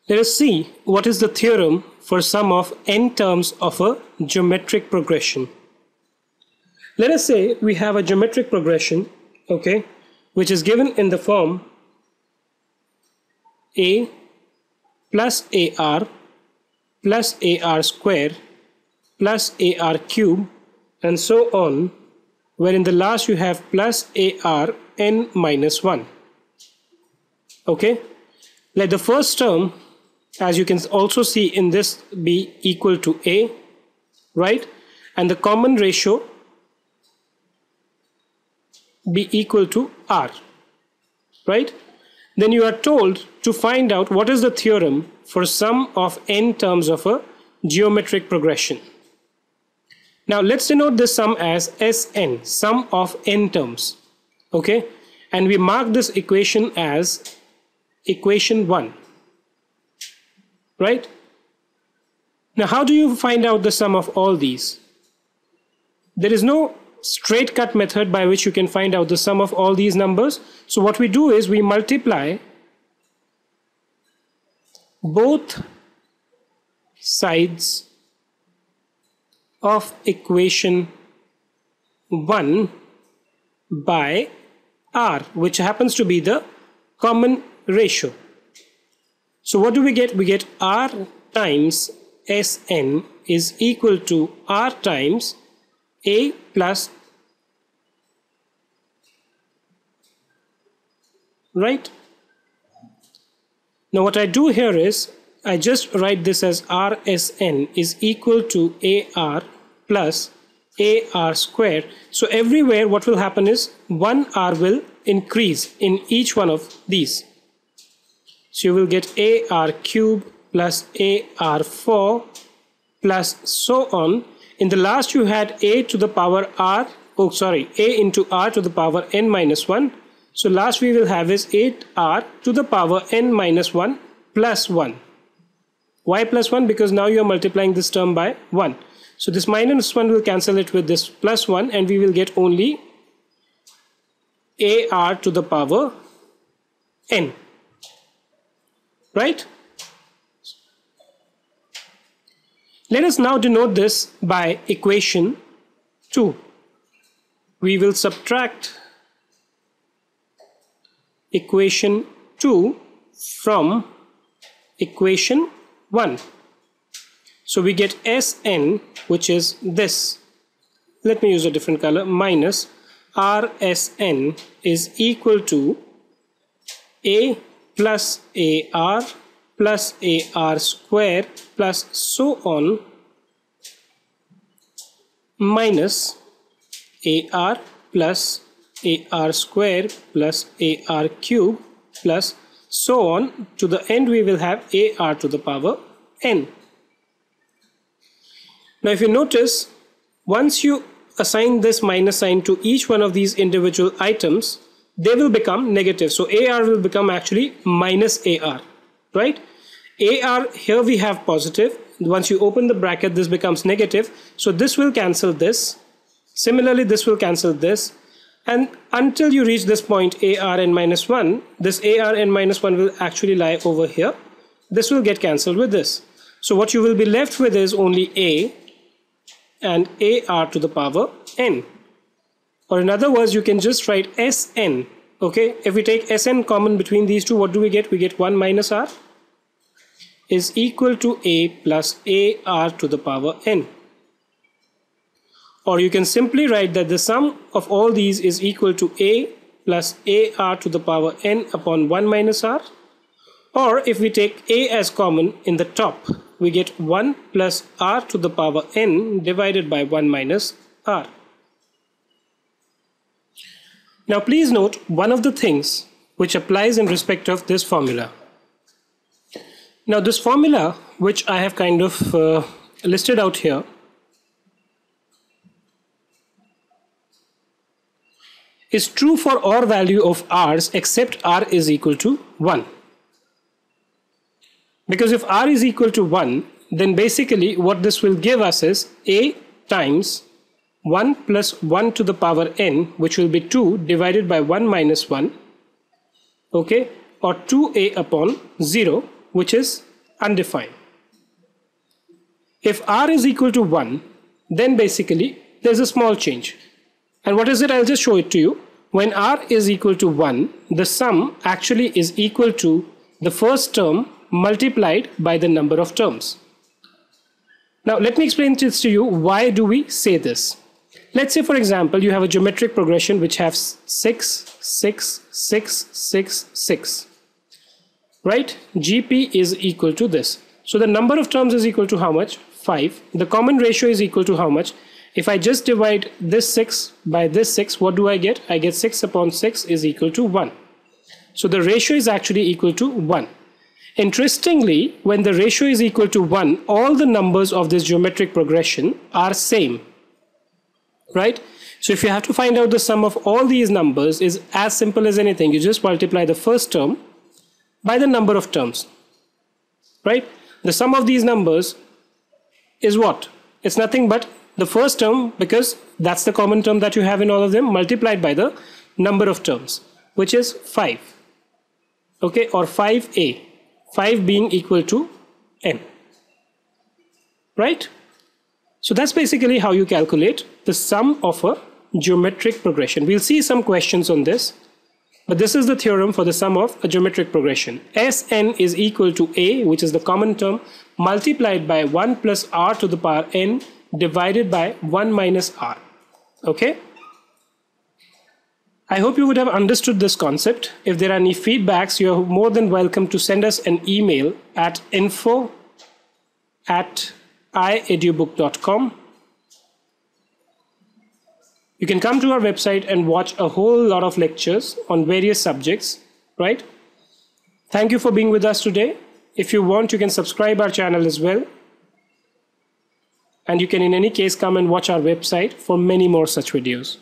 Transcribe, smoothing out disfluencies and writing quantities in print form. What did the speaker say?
Let us see what is the theorem for sum of n terms of a geometric progression. Let us say we have a geometric progression, okay, which is given in the form a plus ar plus ar square plus ar cube and so on, where in the last you have plus ar n minus 1. Okay, let the first term, as you can also see in this, be equal to a, right, and the common ratio be equal to r, right? Then you are told to find out what is the theorem for sum of n terms of a geometric progression. Now let's denote this sum as Sn, sum of n terms, okay, and we mark this equation as equation 1, right? Now how do you find out the sum of all these? There is no straight cut method by which you can find out the sum of all these numbers. So what we do is we multiply both sides of equation 1 by r, which happens to be the common ratio. So what do we get? We get r times Sn is equal to r times a plus, right? Now what I do here is I just write this as Rsn is equal to ar plus ar square. So everywhere what will happen is 1 r will increase in each one of these. So you will get ar cube plus ar4 plus so on. In the last you had a to the power r, a into r to the power n minus 1. So last we will have is 8r to the power n minus 1 plus 1. Why plus 1? Because now you are multiplying this term by 1. So this minus 1 will cancel it with this plus 1 and we will get only ar to the power n, right? Let us now denote this by equation 2. We will subtract equation 2 from equation 1. So we get Sn, which is this. Let me use a different color, minus Rsn is equal to a plus ar plus ar square plus so on minus ar plus ar square plus ar cube plus so on. To the end we will have ar to the power n. Now if you notice, once you assign this minus sign to each one of these individual items, they will become negative. So ar will become actually minus ar, right? Ar here we have positive. Once you open the bracket, this becomes negative. So this will cancel this. Similarly, this will cancel this. And until you reach this point ar n minus 1, this ar n minus 1 will actually lie over here. This will get cancelled with this. So what you will be left with is only a and ar to the power n. Or in other words, you can just write Sn. Okay, if we take Sn common between these two, what do we get? We get 1 minus r is equal to a plus ar to the power n. Or you can simply write that the sum of all these is equal to a plus ar to the power n upon 1 minus r. Or if we take a as common in the top, we get 1 plus r to the power n divided by 1 minus r. Now please note one of the things which applies in respect of this formula. Now this formula, which I have kind of listed out here, is true for all value of r's except r is equal to 1. Because if r is equal to 1, then basically what this will give us is a times 1 plus 1 to the power n, which will be 2 divided by 1 minus 1, okay, or 2a upon 0, which is undefined. If r is equal to 1, then basically there's a small change. And what is it? I'll just show it to you. When r is equal to 1, the sum actually is equal to the first term multiplied by the number of terms. Now let me explain this to you. Why do we say this? Let's say, for example, you have a geometric progression which has 6, 6, 6, 6, 6. Right? GP is equal to this. So the number of terms is equal to how much? 5. The common ratio is equal to how much? If I just divide this 6 by this 6, what do I get? I get 6 upon 6 is equal to 1. So the ratio is actually equal to 1. Interestingly, when the ratio is equal to 1, all the numbers of this geometric progression are same. Right? So if you have to find out the sum of all these numbers, is as simple as anything. You just multiply the first term by the number of terms. Right? The sum of these numbers is what? It's nothing but the first term, because that's the common term that you have in all of them, multiplied by the number of terms, which is 5. Okay, or 5a. 5 being equal to n. Right? So that's basically how you calculate the sum of a geometric progression. We'll see some questions on this, but this is the theorem for the sum of a geometric progression. Sn is equal to a, which is the common term, multiplied by 1 plus r to the power n divided by 1 minus r. Okay? I hope you would have understood this concept. If there are any feedbacks, you are more than welcome to send us an email at info@iedubook.com. You can come to our website and watch a whole lot of lectures on various subjects, right? Thank you for being with us today. If you want, you can subscribe our channel as well. And you can in any case come and watch our website for many more such videos.